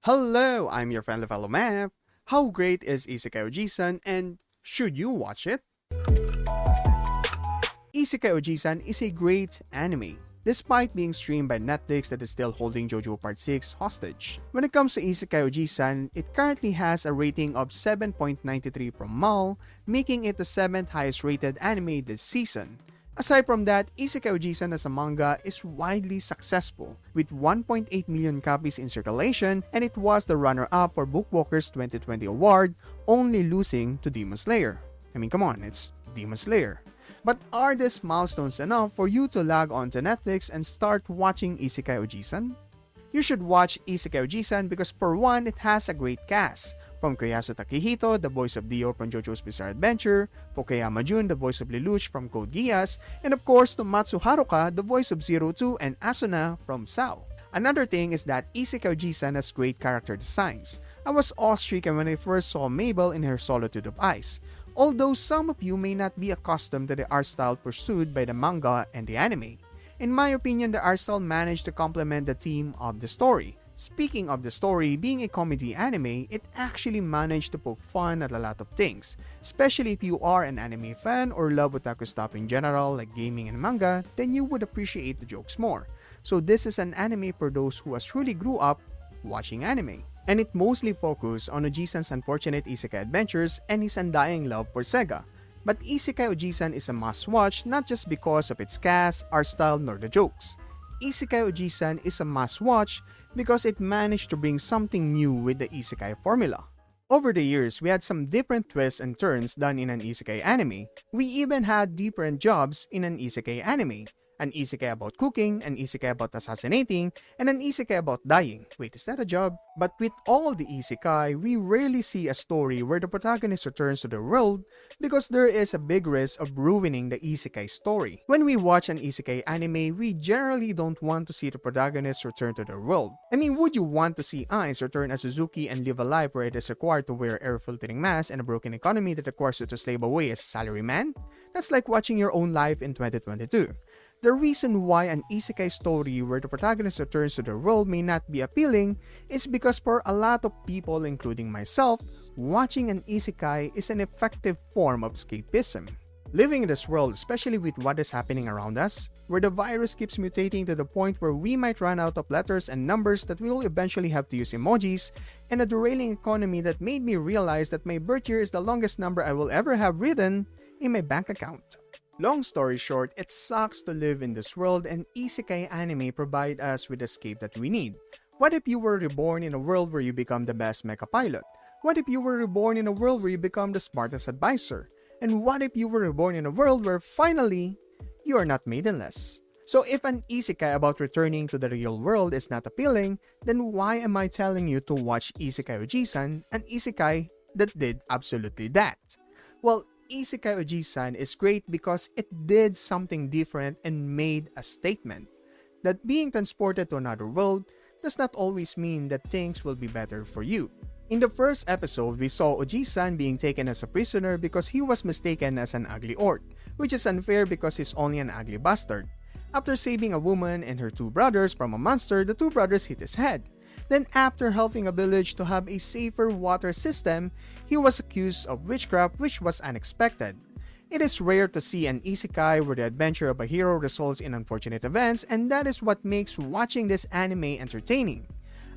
Hello, I'm your friendly fellow Mav. How great is Isekai Ojisan and should you watch it? Isekai Ojisan is a great anime. Despite being streamed by Netflix that is still holding JoJo Part 6 hostage. When it comes to Isekai Ojisan, it currently has a rating of 7.93 from MAL, making it the 7th highest rated anime this season. Aside from that, Isekai Ojisan as a manga is widely successful, with 1.8 million copies in circulation, and it was the runner-up for Bookwalker's 2020 award, only losing to Demon Slayer. I mean, come on, it's Demon Slayer. But are these milestones enough for you to log on to Netflix and start watching Isekai Ojisan? You should watch Isekai Ojisan because for one, it has a great cast. From Koyasu Takehito, the voice of Dio from JoJo's Bizarre Adventure, Pokeyama Jun, the voice of Lelouch from Code Geass, and of course Tomatsu Haruka, the voice of Zero 2 and Asuna from SAO. Another thing is that Isekai Ojisan has great character designs. I was awe-stricken when I first saw Mabel in her Solitude of Ice. Although some of you may not be accustomed to the art style pursued by the manga and the anime. In my opinion, the art style managed to complement the theme of the story. Speaking of the story being a comedy anime, it actually managed to poke fun at a lot of things. Especially if you are an anime fan or love otaku stuff in general like gaming and manga, then you would appreciate the jokes more. So this is an anime for those who has truly grew up watching anime. And it mostly focused on Ojisan's unfortunate isekai adventures and his undying love for Sega. But Isekai Ojisan is a must-watch not just because of its cast, art style, nor the jokes. Isekai Ojisan is a must-watch because it managed to bring something new with the isekai formula. Over the years, we had some different twists and turns done in an isekai anime. We even had different jobs in an isekai anime. An isekai about cooking, an isekai about assassinating, and an isekai about dying. Wait, is that a job? But with all the isekai, we rarely see a story where the protagonist returns to the world because there is a big risk of ruining the isekai story. When we watch an isekai anime, we generally don't want to see the protagonist return to the world. I mean, would you want to see Ainz return as Suzuki and live a life where it is required to wear air-filtering masks and a broken economy that requires you to slave away as a salaryman? That's like watching your own life in 2022. The reason why an isekai story where the protagonist returns to the world may not be appealing is because for a lot of people, including myself, watching an isekai is an effective form of escapism. Living in this world, especially with what is happening around us, where the virus keeps mutating to the point where we might run out of letters and numbers that we will eventually have to use emojis, and a derailing economy that made me realize that my birth year is the longest number I will ever have written in my bank account. Long story short, it sucks to live in this world and isekai anime provide us with the escape that we need. What if you were reborn in a world where you become the best mecha pilot? What if you were reborn in a world where you become the smartest advisor? And what if you were reborn in a world where finally, you are not maidenless? So if an isekai about returning to the real world is not appealing, then why am I telling you to watch Isekai Ojisan, an isekai that did absolutely that? Well, Isekai Ojisan is great because it did something different and made a statement that being transported to another world does not always mean that things will be better for you. In the first episode, we saw Ojisan being taken as a prisoner because he was mistaken as an ugly orc, which is unfair because he's only an ugly bastard. After saving a woman and her two brothers from a monster, the two brothers hit his head. Then after helping a village to have a safer water system, he was accused of witchcraft, which was unexpected. It is rare to see an isekai where the adventure of a hero results in unfortunate events, and that is what makes watching this anime entertaining.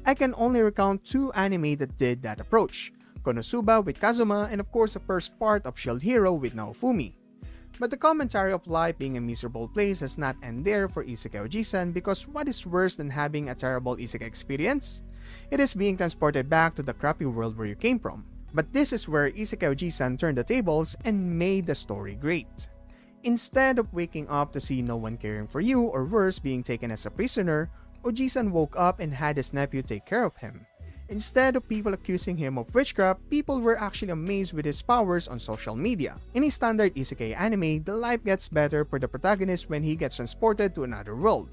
I can only recount two anime that did that approach, Konosuba with Kazuma and of course the first part of Shield Hero with Naofumi. But the commentary of life being a miserable place does not end there for Isekai Ojisan because what is worse than having a terrible isekai experience? It is being transported back to the crappy world where you came from. But this is where Isekai Ojisan turned the tables and made the story great. Instead of waking up to see no one caring for you or worse being taken as a prisoner, Ojisan woke up and had his nephew take care of him. Instead of people accusing him of witchcraft, people were actually amazed with his powers on social media. In a standard isekai anime, the life gets better for the protagonist when he gets transported to another world.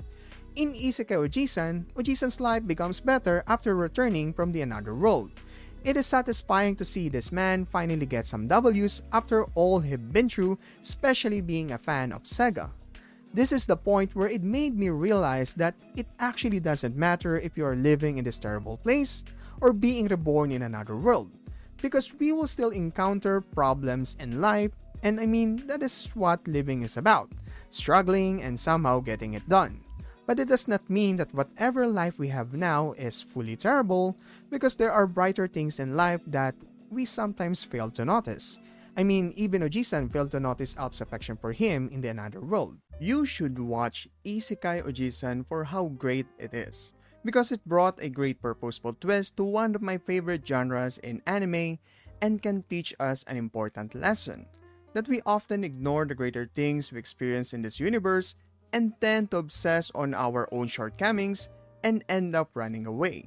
In Isekai Ojisan, Ojisan's life becomes better after returning from the another world. It is satisfying to see this man finally get some W's after all he's been through, especially being a fan of Sega. This is the point where it made me realize that it actually doesn't matter if you are living in this terrible place or being reborn in another world, because we will still encounter problems in life, and I mean, that is what living is about, struggling and somehow getting it done. But it does not mean that whatever life we have now is fully terrible, because there are brighter things in life that we sometimes fail to notice. I mean, even Ojisan failed to notice Alp's affection for him in the another world. You should watch Isekai Ojisan for how great it is, because it brought a great purposeful twist to one of my favorite genres in anime and can teach us an important lesson, that we often ignore the greater things we experience in this universe and tend to obsess on our own shortcomings and end up running away.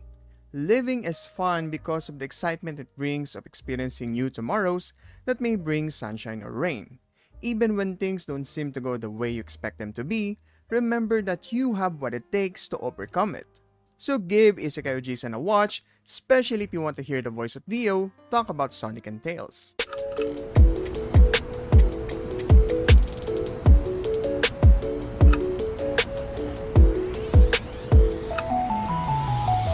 Living is fun because of the excitement it brings of experiencing new tomorrows that may bring sunshine or rain. Even when things don't seem to go the way you expect them to be, remember that you have what it takes to overcome it. So give Isekai Ojisan a watch, especially if you want to hear the voice of Dio talk about Sonic and Tails.